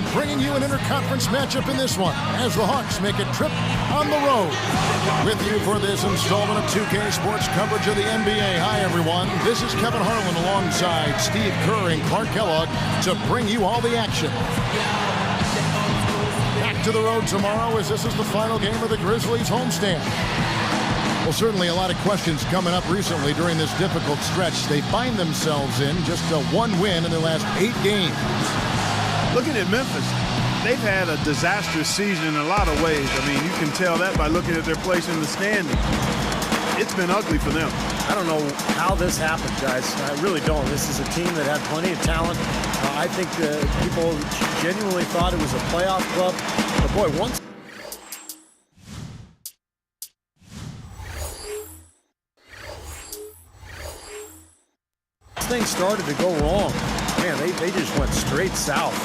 be bringing you an interconference matchup in this one as the Hawks make a trip on the road. With you for this installment of 2K Sports coverage of the NBA. Hi, everyone. This is Kevin Harlan alongside Steve Kerr and Clark Kellogg to bring you all the action. Back to the road tomorrow as this is the final game of the Grizzlies homestand. Well, certainly a lot of questions coming up recently during this difficult stretch. They find themselves in just a one win in their last 8 games. Looking at Memphis, they've had a disastrous season in a lot of ways. I mean, you can tell that by looking at their place in the standings. It's been ugly for them. I don't know how this happened, guys. I really don't. This is a team that had plenty of talent. I think people genuinely thought it was a playoff club. But boy, once things started to go wrong, man, they just went straight south.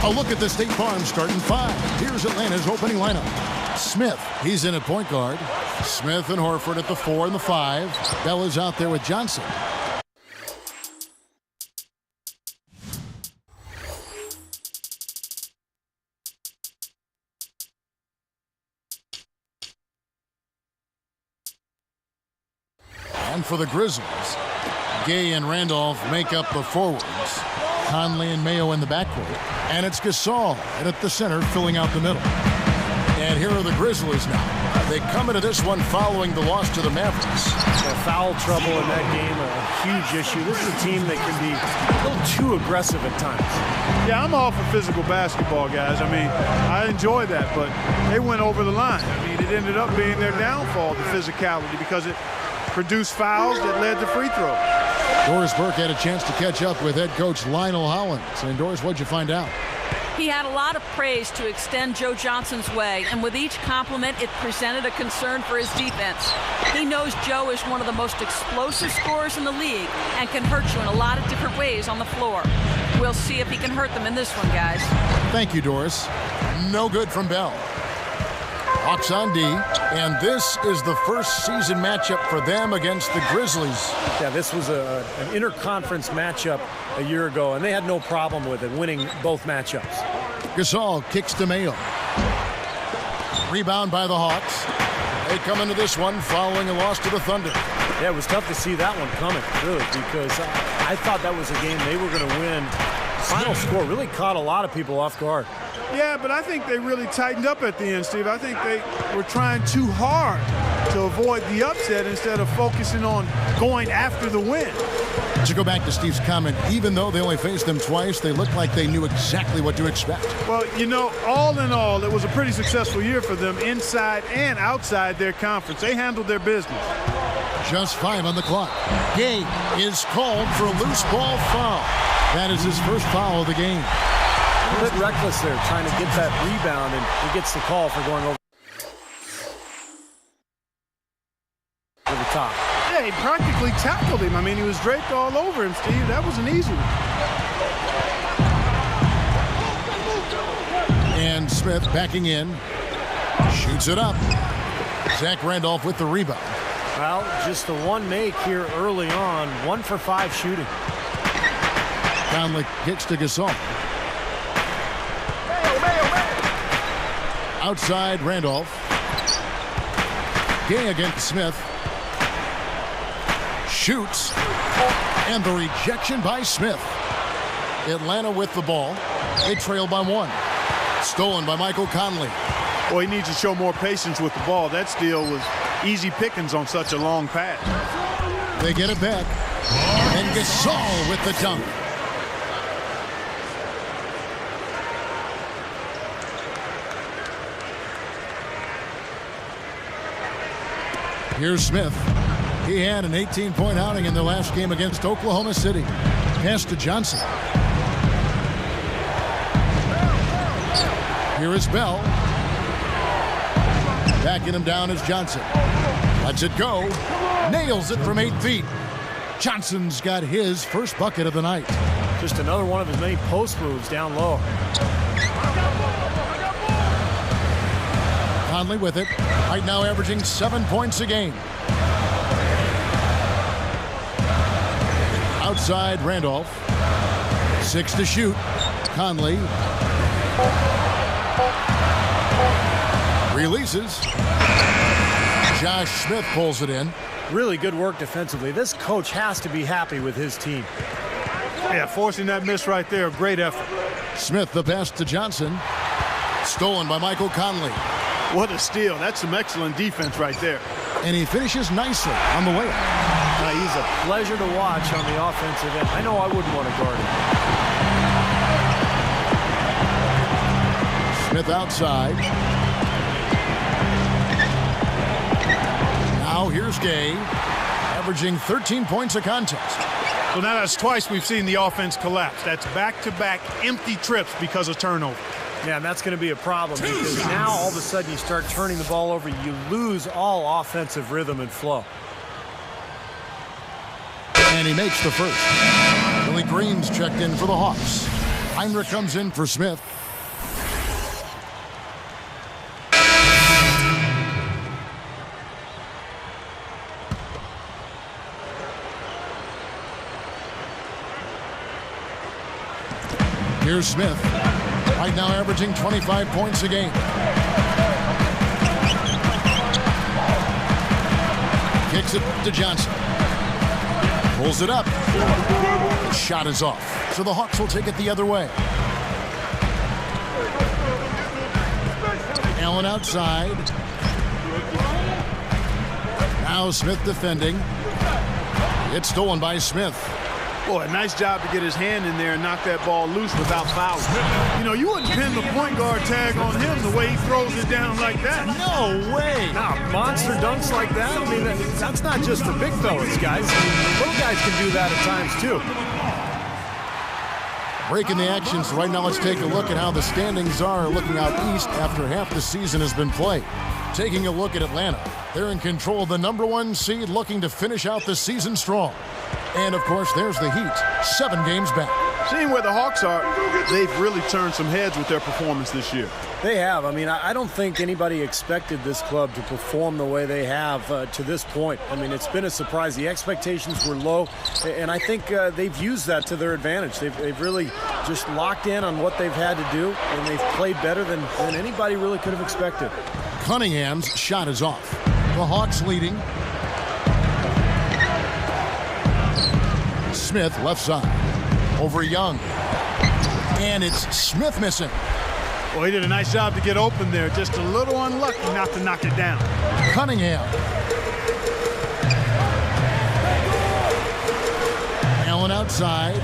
A look at the State Farm starting 5. Here's Atlanta's opening lineup. Smith, he's in at point guard. Smith and Horford at the 4 and the 5. Bell is out there with Johnson. And for the Grizzlies, Gay and Randolph make up the forwards. Conley and Mayo in the backcourt. And it's Gasol at the center filling out the middle. And here are the Grizzlies now. They come into this one following the loss to the Mavericks. Foul trouble in that game, a huge issue. This is a team that can be a little too aggressive at times. Yeah, I'm all for physical basketball, guys. I mean, I enjoy that, but they went over the line. I mean, it ended up being their downfall, the physicality, because it produced fouls that led to free throws. Doris Burke had a chance to catch up with head coach Lionel Hollins. And Doris, what'd you find out? He had a lot of praise to extend Joe Johnson's way, and with each compliment, it presented a concern for his defense. He knows Joe is one of the most explosive scorers in the league and can hurt you in a lot of different ways on the floor. We'll see if he can hurt them in this one, guys. Thank you, Doris. No good from Bell. Hawks on D, and this is the first season matchup for them against the Grizzlies. Yeah, this was an interconference matchup a year ago, and they had no problem with it, winning both matchups. Gasol kicks to Mayo. Rebound by the Hawks. They come into this one following a loss to the Thunder. Yeah, it was tough to see that one coming, really, because I thought that was a game they were going to win. Final score really caught a lot of people off guard. Yeah, but I think they really tightened up at the end, Steve. I think they were trying too hard to avoid the upset instead of focusing on going after the win. To go back to Steve's comment, even though they only faced them twice, they looked like they knew exactly what to expect. Well, you know, all in all, it was a pretty successful year for them inside and outside their conference. They handled their business. Just 5 on the clock. Gay is called for a loose ball foul. That is his first foul of the game. A bit reckless there, trying to get that rebound, and he gets the call for going over the top. Yeah, he practically tackled him. I mean, he was draped all over him, Steve. That was an easy one. And Smith backing in. Shoots it up. Zach Randolph with the rebound. Well, just the one make here early on. 1 for 5 shooting. Conley kicks to Gasol. Outside Randolph. Gay against Smith. Shoots. And the rejection by Smith. Atlanta with the ball. They trail by 1. Stolen by Michael Conley. Well, he needs to show more patience with the ball. That steal was easy pickings on such a long pass. They get it back. And Gasol with the dunk. Here's Smith. He had an 18-point outing in their last game against Oklahoma City. Pass to Johnson. Here is Bell. Backing him down is Johnson. Lets it go. Nails it from 8 feet. Johnson's got his first bucket of the night. Just another one of his many post moves down low. Conley with it. Right now averaging 7 points a game. Outside Randolph. 6 to shoot. Conley Releases. Josh Smith pulls it in. Really good work defensively. This coach has to be happy with his team. Yeah, forcing that miss right there, great effort. Smith the pass to Johnson. Stolen by Michael Conley. What a steal. That's some excellent defense right there. And he finishes nicely on the way up. He's a pleasure to watch on the offensive end. I know I wouldn't want to guard him. Smith outside. Now here's Gay, averaging 13 points a contest. So now that's twice we've seen the offense collapse. That's back-to-back empty trips because of turnover. Yeah, and that's going to be a problem because now all of a sudden you start turning the ball over, you lose all offensive rhythm and flow. And he makes the first. Billy Green's checked in for the Hawks. Heinrich comes in for Smith. Here's Smith, right now averaging 25 points a game. Kicks it to Johnson. Pulls it up. The shot is off, so the Hawks will take it the other way. Allen outside. Now Smith defending. It's stolen by Smith. Boy, a nice job to get his hand in there and knock that ball loose without fouling. You know, you wouldn't pin the point guard tag on him the way he throws it down like that. No way. Now, monster dunks like that, I mean, that's not just for big fellas, guys. Little guys can do that at times, too. Breaking the action, so right now let's take a look at how the standings are looking out east after half the season has been played. Taking a look at Atlanta. They're in control of the #1 seed, looking to finish out the season strong. And, of course, there's the Heat, 7 games back. Seeing where the Hawks are, they've really turned some heads with their performance this year. They have. I mean, I don't think anybody expected this club to perform the way they have to this point. I mean, it's been a surprise. The expectations were low, and I think they've used that to their advantage. They've really just locked in on what they've had to do, and they've played better than anybody really could have expected. Cunningham's shot is off. The Hawks leading. Smith left side. Over Young. And it's Smith missing. Well, he did a nice job to get open there. Just a little unlucky not to knock it down. Cunningham. Allen outside.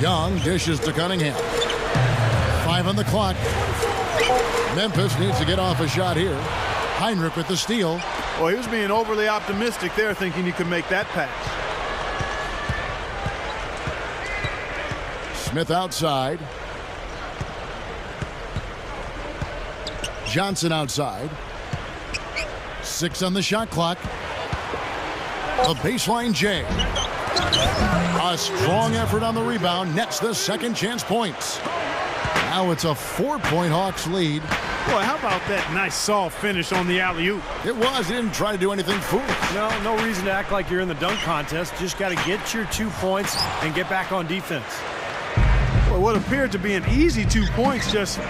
Young dishes to Cunningham. 5 on the clock. Memphis needs to get off a shot here. Heinrich with the steal. Well, he was being overly optimistic there, thinking he could make that pass. Smith outside. Johnson outside. 6 on the shot clock. A baseline J. A strong effort on the rebound. Nets the second chance points. Now it's a 4-point Hawks lead. Boy, how about that nice soft finish on the alley-oop? It was. He didn't try to do anything foolish. No reason to act like you're in the dunk contest. Just got to get your 2 points and get back on defense. Well, what appeared to be an easy 2 points just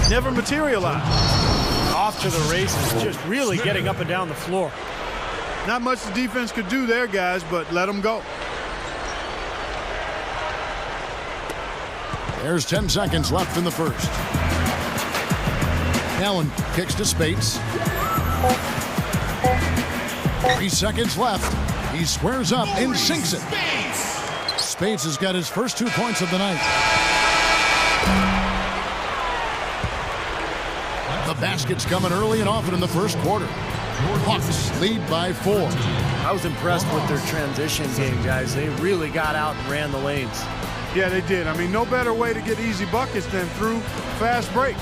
never materialized. Off to the races, just really getting up and down the floor. Not much the defense could do there, guys, but let them go. There's 10 seconds left in the first. Allen kicks to Spates. 3 seconds left. He squares up and sinks it. Spates has got his first 2 points of the night. The basket's coming early and often in the first quarter. Hawks lead by 4. I was impressed with their transition game, guys. They really got out and ran the lanes. Yeah, they did. I mean, no better way to get easy buckets than through fast break.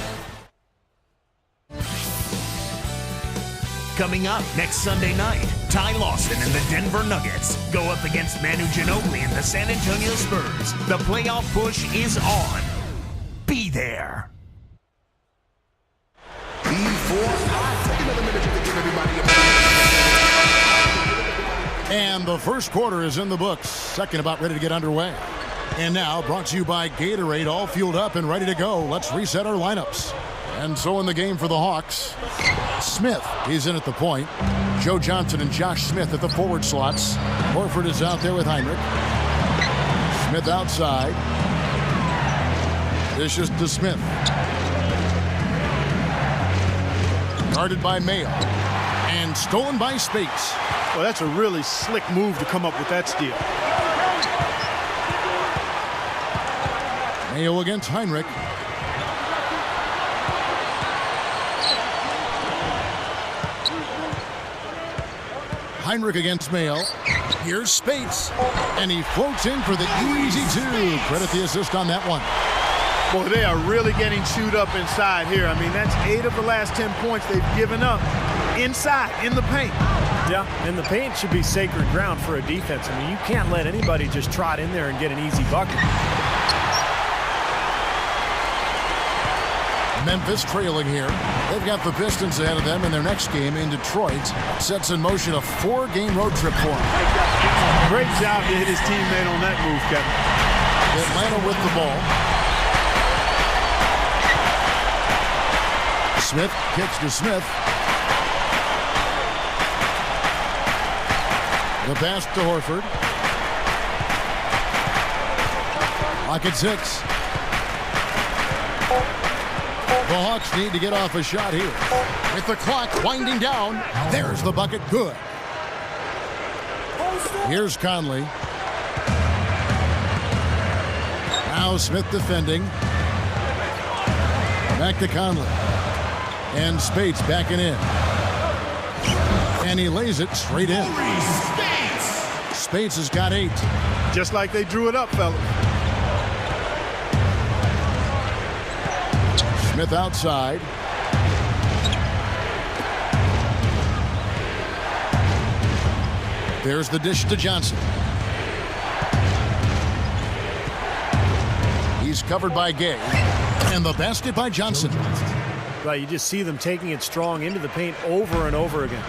Coming up next Sunday night, Ty Lawson and the Denver Nuggets go up against Manu Ginobili and the San Antonio Spurs. The playoff push is on. Be there. And the first quarter is in the books. Second about ready to get underway. And now, brought to you by Gatorade, all fueled up and ready to go. Let's reset our lineups. And so in the game for the Hawks, Smith, he's in at the point. Joe Johnson and Josh Smith at the forward slots. Horford is out there with Heinrich. Smith outside. This is to Smith. Guarded by Mayo. And stolen by Spates. Well, that's a really slick move to come up with that steal. Mayo against Heinrich. Heinrich against Mayo. Here's Spates. And he floats in for the easy two. Credit the assist on that one. Boy, they are really getting chewed up inside here. I mean, that's 8 of the last 10 points they've given up inside, in the paint. Yeah, and the paint should be sacred ground for a defense. I mean, you can't let anybody just trot in there and get an easy bucket. Memphis trailing here. They've got the Pistons ahead of them in their next game in Detroit. Sets in motion a 4-game road trip for them. Great job to hit his teammate on that move, Kevin. Atlanta with the ball. Smith kicks to Smith. The pass to Horford. Lock at 6. The Hawks need to get off a shot here. With the clock winding down, there's the bucket. Good. Here's Conley. Now Smith defending. Back to Conley. And Spates backing in. And he lays it straight in. Spates has got 8. Just like they drew it up, fellas. Smith outside. There's the dish to Johnson. He's covered by Gay. And the basket by Johnson. Right, you just see them taking it strong into the paint over and over again.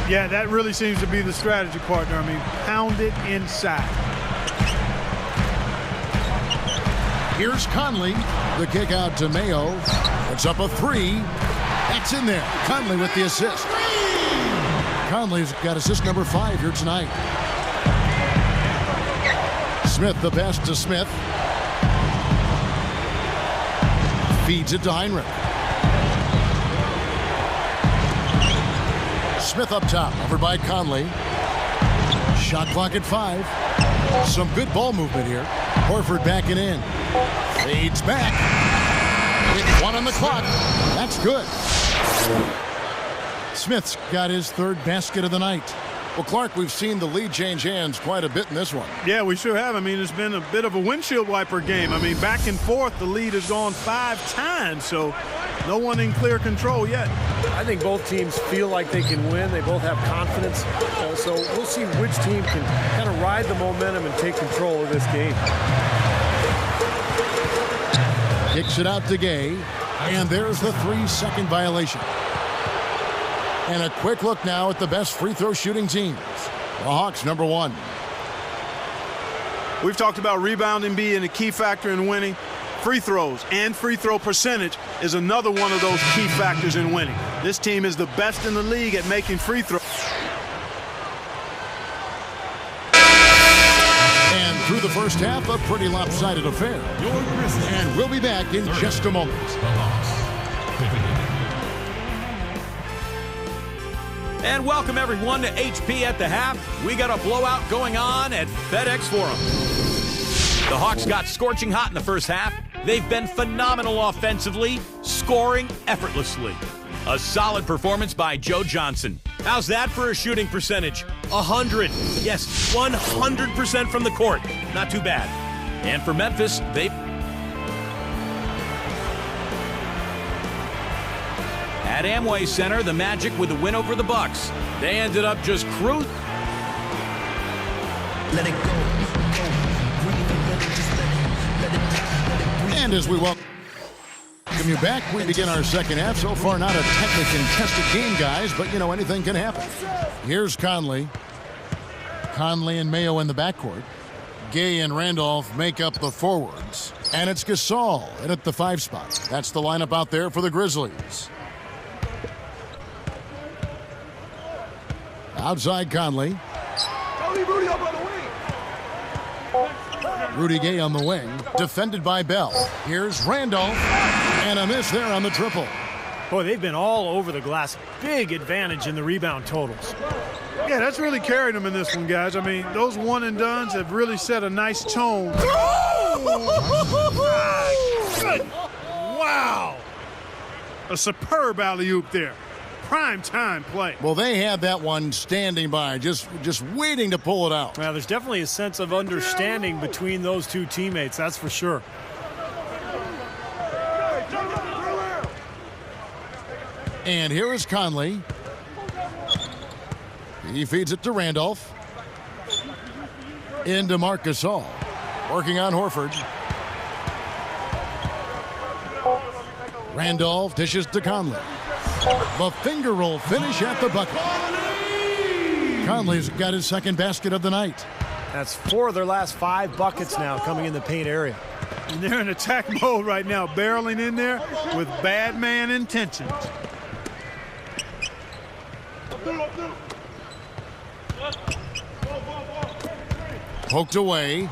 Yeah, that really seems to be the strategy, partner. I mean, pound it inside. Here's Conley. The kick out to Mayo. It's up a 3. That's in there. Conley with the assist. Conley's got assist number 5 here tonight. Smith, the pass to Smith. Feeds it to Heinrich. Smith up top, over by Conley. Shot clock at 5. Some good ball movement here. Horford backing in. Fades back. With 1 on the clock. That's good. Smith's got his 3rd basket of the night. Well, Clark, we've seen the lead change hands quite a bit in this one. Yeah, we sure have. I mean, it's been a bit of a windshield wiper game. I mean, back and forth, the lead has gone 5 times, so no one in clear control yet. I think both teams feel like they can win. They both have confidence. So we'll see which team can kind of ride the momentum and take control of this game. Kicks it out to Gay. And there's the 3-second violation. And a quick look now at the best free throw shooting teams. The Hawks, number 1. We've talked about rebounding being a key factor in winning. Free throws and free throw percentage is another one of those key factors in winning. This team is the best in the league at making free throws. And through the first half, a pretty lopsided affair. And we'll be back in just a moment. And welcome everyone to HP at the half. We got a blowout going on at FedEx Forum. The Hawks got scorching hot in the first half. They've been phenomenal offensively, scoring effortlessly. A solid performance by Joe Johnson. How's that for a shooting percentage? 100. Yes, 100% from the court. Not too bad. And for Memphis, at Amway Center, the Magic with a win over the Bucks. They ended up just cruising. Let it go. And as we welcome you back, we begin our second half. So far, not a technically contested game, guys, but, you know, anything can happen. Here's Conley. Conley and Mayo in the backcourt. Gay and Randolph make up the forwards. And it's Gasol in at the 5 spot. That's the lineup out there for the Grizzlies. Outside Conley. Rudy Gay on the wing, defended by Bell. Here's Randolph, and a miss there on the triple. Boy, they've been all over the glass. Big advantage in the rebound totals. Yeah, that's really carried them in this one, guys. I mean, those one-and-dones have really set a nice tone. Good. Wow. A superb alley-oop there. Prime time play. Well, they had that one standing by, just waiting to pull it out. Well, there's definitely a sense of understanding between those two teammates, that's for sure. And here is Conley. He feeds it to Randolph. Into Marc Gasol. Working on Horford. Randolph dishes to Conley. The finger roll finish at the bucket. Conley's got his second basket of the night. That's 4 of their last 5 buckets now coming in the paint area. And they're in attack mode right now, barreling in there with bad man intentions. Poked away.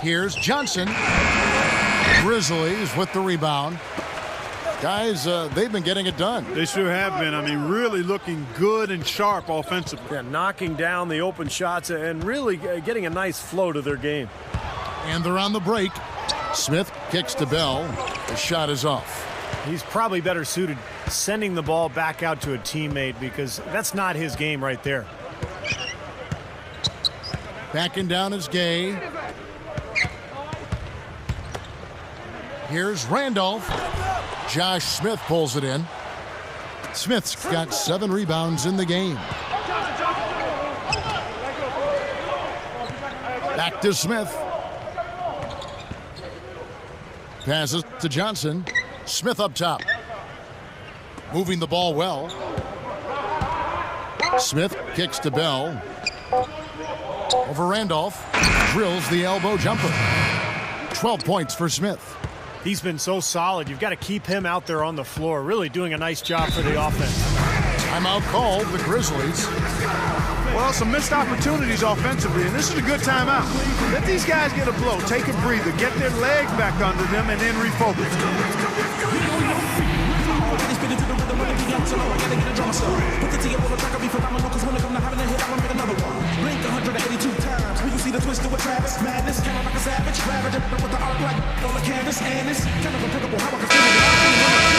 Here's Johnson. Grizzlies with the rebound. Guys, they've been getting it done. They sure have been. I mean, really looking good and sharp offensively. Yeah, knocking down the open shots and really getting a nice flow to their game. And they're on the break. Smith kicks to Bell. The shot is off. He's probably better suited sending the ball back out to a teammate because that's not his game right there. Backing down is Gay. Here's Randolph. Josh Smith pulls it in. Smith's got 7 rebounds in the game. Back to Smith. Passes to Johnson. Smith up top. Moving the ball well. Smith kicks to Bell. Over Randolph. Drills the elbow jumper. 12 points for Smith. He's been so solid. You've got to keep him out there on the floor, really doing a nice job for the offense. Timeout called, the Grizzlies. Well, some missed opportunities offensively, and this is a good timeout. Let these guys get a blow, take a breather, get their legs back under them, and then refocus.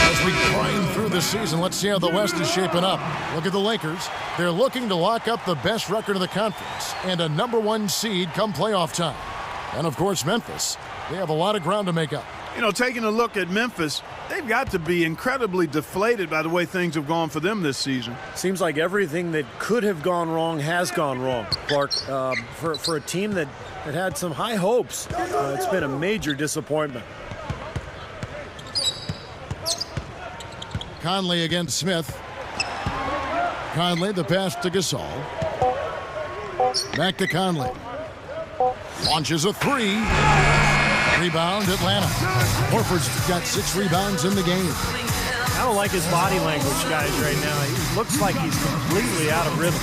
As we grind through the season, let's see how the West is shaping up. Look at the Lakers. They're looking to lock up the best record of the conference and a #1 seed come playoff time. And, of course, Memphis. They have a lot of ground to make up. You know, taking a look at Memphis, they've got to be incredibly deflated by the way things have gone for them this season. Seems like everything that could have gone wrong has gone wrong, Clark. For a team that had some high hopes, it's been a major disappointment. Conley against Smith. Conley, the pass to Gasol. Back to Conley. Launches a 3. Rebound, Atlanta. Horford's got 6 rebounds in the game. I don't like his body language, guys, right now. He looks like he's completely out of rhythm.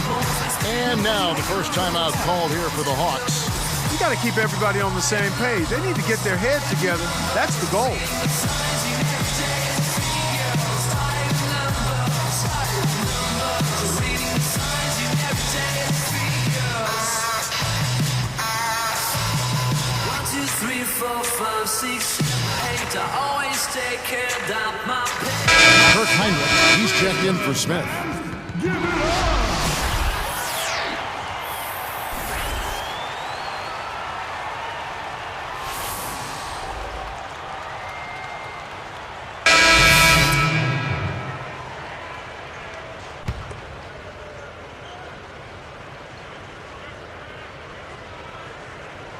And now the first timeout called here for the Hawks. You got to keep everybody on the same page. They need to get their heads together. That's the goal. Kirk Heinrich, he's checked in for Smith.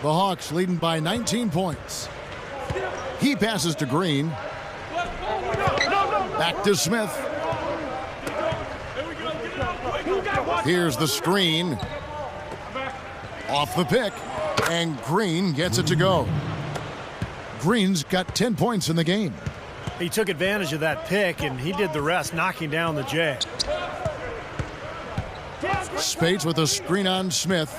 The Hawks leading by 19 points. He passes to Green. Back to Smith. Here's the screen. Off the pick. And Green gets it to go. Green's got 10 points in the game. He took advantage of that pick, and he did the rest, knocking down the J. Spates with a screen on Smith.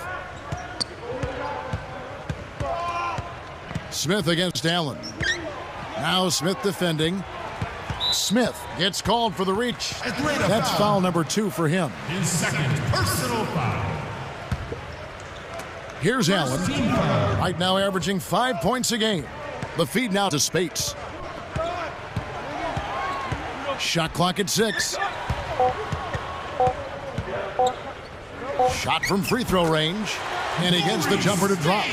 Smith against Allen. Now Smith defending. Smith gets called for the reach. That's foul number 2 for him. His second personal foul. Here's Allen. Right now averaging 5 points a game. The feed now to Spates. Shot clock at 6. Shot from free throw range. And he gets the jumper to drop.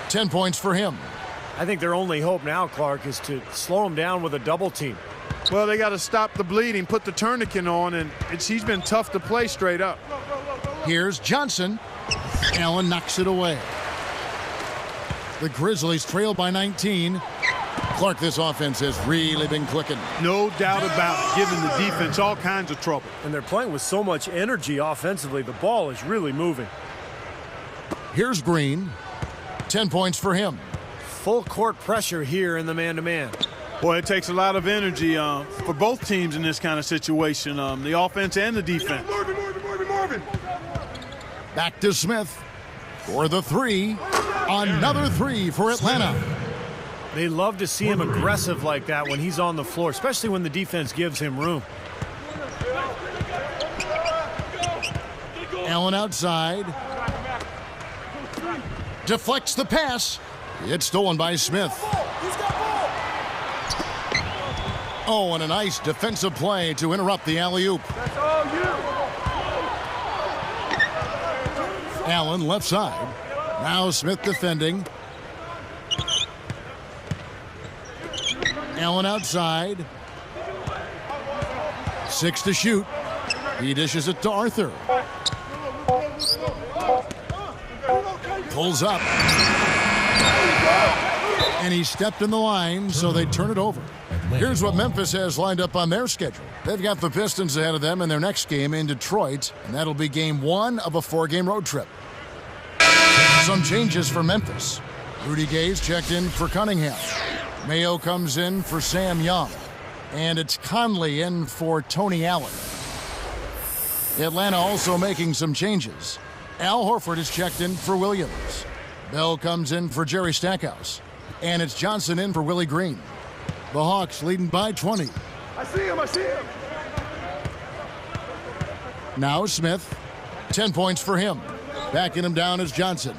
10 points for him. I think their only hope now, Clark, is to slow him down with a double team. Well, they got to stop the bleeding, put the tourniquet on, and he's been tough to play straight up. Here's Johnson. Allen knocks it away. The Grizzlies trail by 19. Clark, this offense has really been clicking. No doubt about it, giving the defense all kinds of trouble. And they're playing with so much energy offensively. The ball is really moving. Here's Green. 10 points for him. Full court pressure here in the man-to-man. Boy, it takes a lot of energy for both teams in this kind of situation, the offense and the defense. Back to Smith for the 3. Another 3 for Atlanta. They love to see him aggressive like that when he's on the floor, especially when the defense gives him room. Allen outside. Deflects the pass. It's stolen by Smith. Oh, and a nice defensive play to interrupt the alley-oop. Allen left side. Now Smith defending. Allen outside. 6 to shoot. He dishes it to Arthur. Pulls up. And he stepped in the line, so they turn it over. Here's what Memphis has lined up on their schedule. They've got the Pistons ahead of them in their next game in Detroit, and that'll be game 1 of a 4-game road trip. Some changes for Memphis. Rudy Gay's checked in for Cunningham. Mayo comes in for Sam Young. And it's Conley in for Tony Allen. Atlanta also making some changes. Al Horford is checked in for Williams. Bell comes in for Jerry Stackhouse. And it's Johnson in for Willie Green. The Hawks leading by 20. I see him. Now Smith. 10 points for him. Backing him down is Johnson.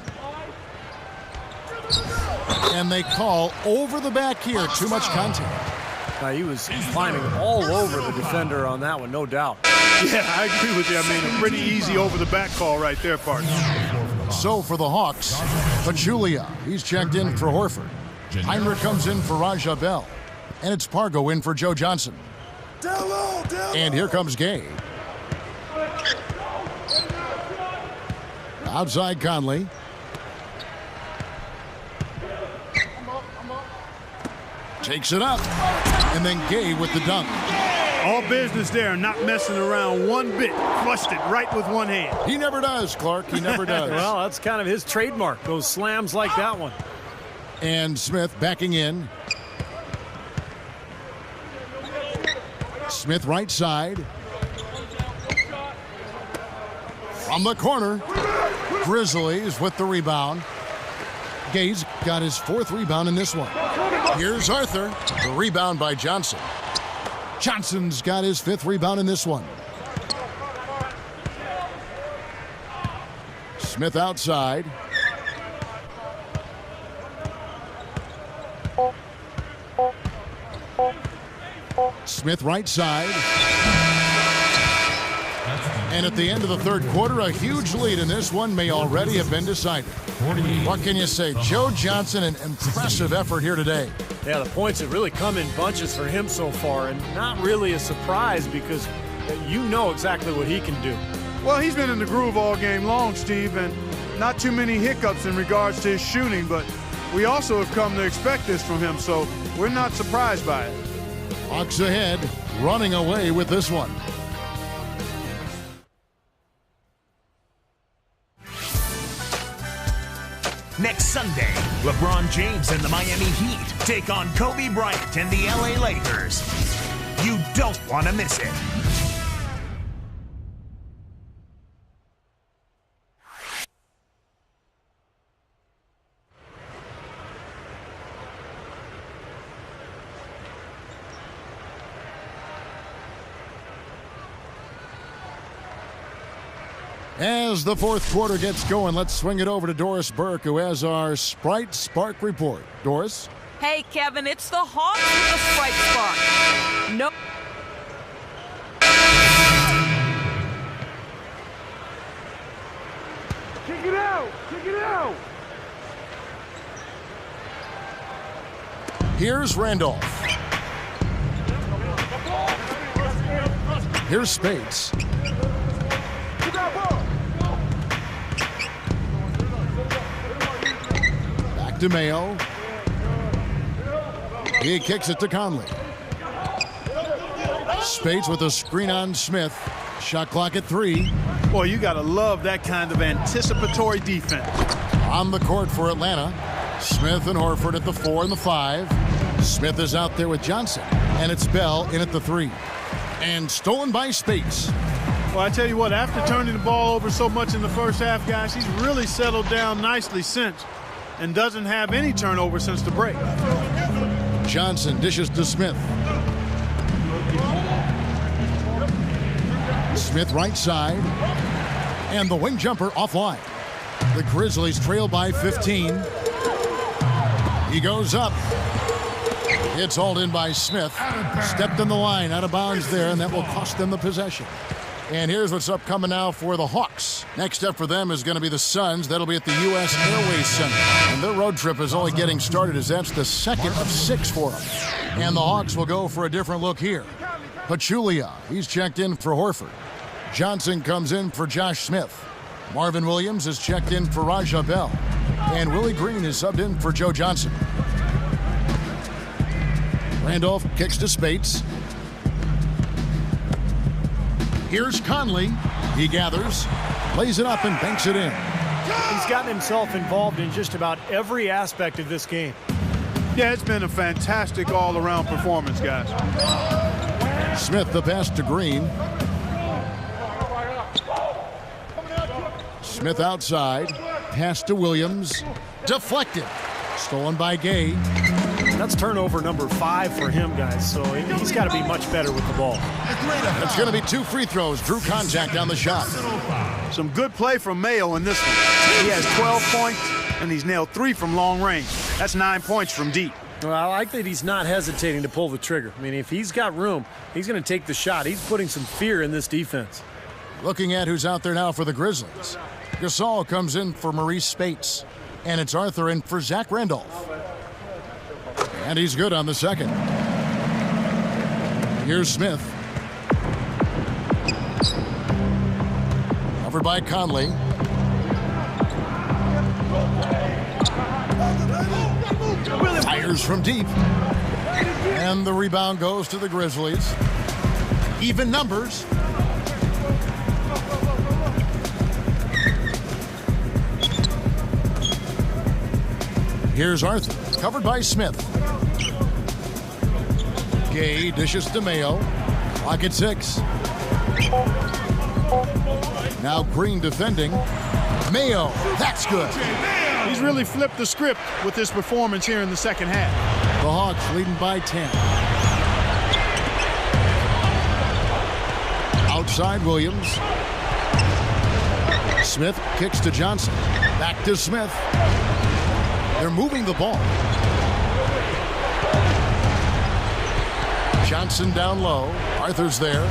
And they call over the back here. Too much contact. He was climbing all over the defender on that one, no doubt. Yeah, I agree with you. I mean, a pretty easy over-the-back call right there, partner. So for the Hawks, Pachulia. He's checked in for Horford. Heinrich comes in for Raja Bell. And it's Pargo in for Joe Johnson. And here comes Gay. Outside Conley. Takes it up. And then Gay with the dunk. All business there, not messing around one bit. Flushed it right with one hand. He never does, Clark. He never does. Well, that's kind of his trademark, those slams like that one. And Smith backing in. Smith right side. From the corner. Grizzlies with the rebound. Gay's got his 4th rebound in this one. Here's Arthur. The rebound by Johnson. Johnson's got his 5th rebound in this one. Smith outside. Smith right side. And at the end of the 3rd quarter, a huge lead in this one may already have been decided. What can you say? Joe Johnson, an impressive effort here today. Yeah, the points have really come in bunches for him so far, and not really a surprise because you know exactly what he can do. Well, he's been in the groove all game long, Steve, and not too many hiccups in regards to his shooting, but we also have come to expect this from him, so we're not surprised by it. Hawks ahead, running away with this one. Next Sunday, LeBron James and the Miami Heat take on Kobe Bryant and the LA Lakers. You don't want to miss it. As the fourth quarter gets going, let's swing it over to Doris Burke, who has our Sprite Spark report. Doris? Hey, Kevin, it's the Hawks with the Sprite Spark. Nope. Kick it out! Kick it out! Here's Randolph. Here's Spates. Back to Mayo. He kicks it to Conley. Spates with a screen on Smith. Shot clock at 3. Boy, you got to love that kind of anticipatory defense. On the court for Atlanta, Smith and Horford at the 4 and the 5. Smith is out there with Johnson, and it's Bell in at the 3. And stolen by Spates. Well, I tell you what, after turning the ball over so much in the first half, guys, he's really settled down nicely since and doesn't have any turnover since the break. Johnson dishes to Smith. Smith right side. And the wing jumper offline. The Grizzlies trail by 15. He goes up. It's hauled in by Smith. Stepped in the line, out of bounds there, and that will cost them the possession. And here's what's upcoming now for the Hawks. Next up for them is going to be the Suns. That'll be at the U.S. Airways Center. And their road trip is only getting started as that's the second of 6 for them. And the Hawks will go for a different look here. Pachulia, he's checked in for Horford. Johnson comes in for Josh Smith. Marvin Williams is checked in for Raja Bell. And Willie Green is subbed in for Joe Johnson. Randolph kicks to Spates. Here's Conley. He gathers, lays it up, and banks it in. He's gotten himself involved in just about every aspect of this game. Yeah, it's been a fantastic all-around performance, guys. Smith the pass to Green. Smith outside. Pass to Williams. Deflected. Stolen by Gay. That's turnover number 5 for him, guys, so he's got to be much better with the ball. It's going to be 2 free throws. Drew contact on the shot. Some good play from Mayo in this one. He has 12 points, and he's nailed 3 from long range. That's 9 points from deep. Well, I like that he's not hesitating to pull the trigger. I mean, if he's got room, he's going to take the shot. He's putting some fear in this defense. Looking at who's out there now for the Grizzlies. Gasol comes in for Maurice Spates. And it's Arthur in for Zach Randolph. And he's good on the second. Here's Smith. Covered by Conley. Fires from deep. And the rebound goes to the Grizzlies. Even numbers. Here's Arthur, covered by Smith. Gay dishes to Mayo. Clock at 6. Now Green defending. Mayo, that's good. He's really flipped the script with this performance here in the second half. The Hawks leading by 10. Outside Williams. Smith kicks to Johnson. Back to Smith. They're moving the ball. Johnson down low. Arthur's there.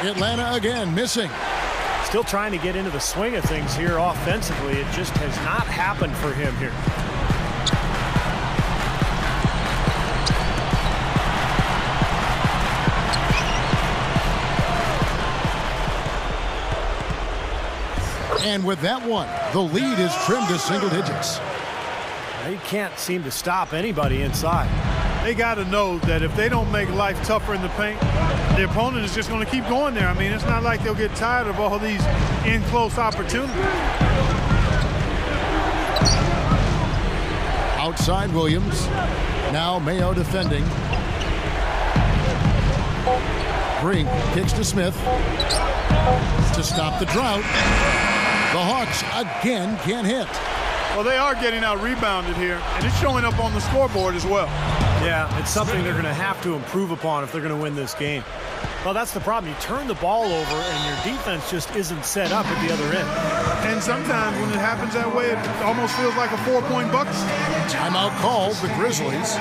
Atlanta again missing. Still trying to get into the swing of things here offensively. It just has not happened for him here. And with that one, the lead is trimmed to single digits. They can't seem to stop anybody inside. They got to know that if they don't make life tougher in the paint, the opponent is just going to keep going there. I mean, it's not like they'll get tired of all these in-close opportunities. Outside Williams. Now Mayo defending. Green kicks to Smith to stop the drought. The Hawks again can't hit. Well, they are getting out rebounded here, and it's showing up on the scoreboard as well. Yeah, it's something they're going to have to improve upon if they're going to win this game. Well, that's the problem. You turn the ball over, and your defense just isn't set up at the other end. And sometimes when it happens that way, it almost feels like a 4-point bucket. Timeout called, the Grizzlies.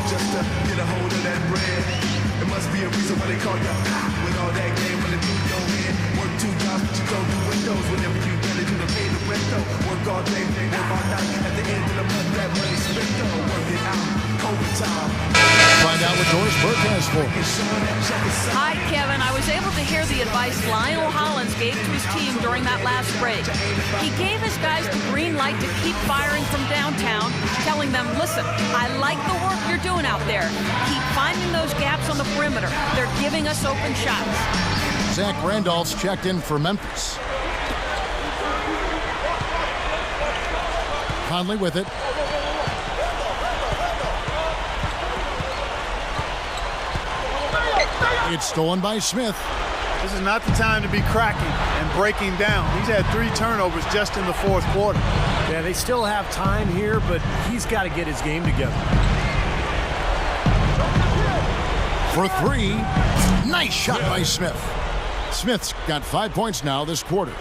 Just to get a hold of that bread. It must be a reason why they call you with all that game when they do your head. Work 2 jobs, but you don't do windows. Whenever you get it, you don't pay the rent. Work all day, work all night. At the end of the month, that money spent. Work it out, overtime. Find out what Doris Burke has for us. Hi, Kevin. I was able to hear the advice Lionel Hollins gave to his team during that last break. He gave his guys the green light to keep firing from downtown, telling them, listen, I like the work you're doing out there. Keep finding those gaps on the perimeter. They're giving us open shots. Zach Randolph's checked in for Memphis. Conley with it. It's stolen by Smith. This is not the time to be cracking and breaking down. He's had 3 turnovers just in the 4th quarter. Yeah, they still have time here, but he's got to get his game together. For 3. Nice shot by Smith. Smith's got 5 points now this quarter.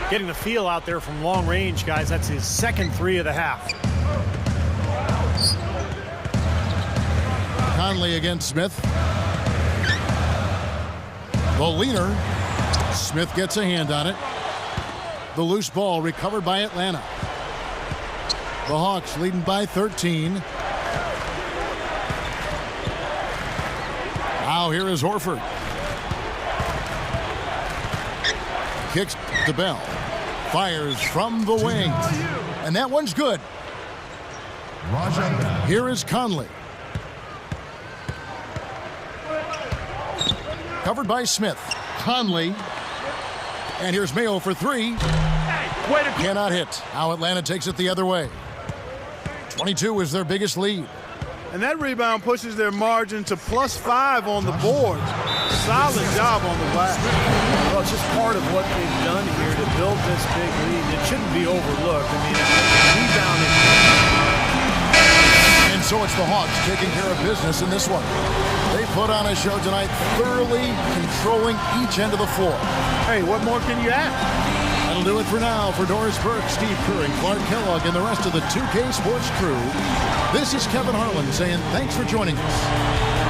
Getting the feel out there from long range, guys. That's his 2nd 3 of the half. Conley against Smith. The leaner. Smith gets a hand on it. The loose ball recovered by Atlanta. The Hawks leading by 13. Now here is Horford. Kicks to Bell. Fires from the wing. And that one's good. Here is Conley. Covered by Smith. Conley. And here's Mayo for 3. Cannot hit. Now Atlanta takes it the other way. 22 is their biggest lead. And that rebound pushes their margin to +5 on the board. Solid job on the glass. Well, it's just part of what they've done here to build this big lead. It shouldn't be overlooked. I mean, rebounding. And so it's the Hawks taking care of business in this one. They put on a show tonight, thoroughly controlling each end of the floor. Hey, what more can you ask? That'll do it for now. For Doris Burke, Steve Kerr, and Clark Kellogg, and the rest of the 2K Sports crew, this is Kevin Harlan saying thanks for joining us.